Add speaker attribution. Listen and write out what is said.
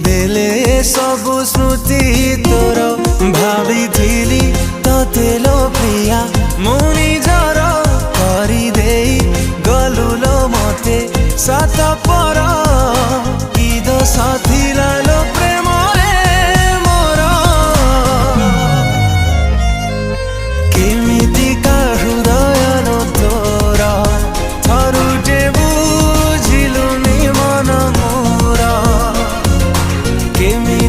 Speaker 1: देले सब स्मृति तोर भाविथिली तते लो प्रिया मु निजर करिदेई गलु लो मते सात पर कि दोष थिला लो प्रेम रे मोर केमितिका हृदय न तोर थरुटे बुझिलुनी मन मोर केमि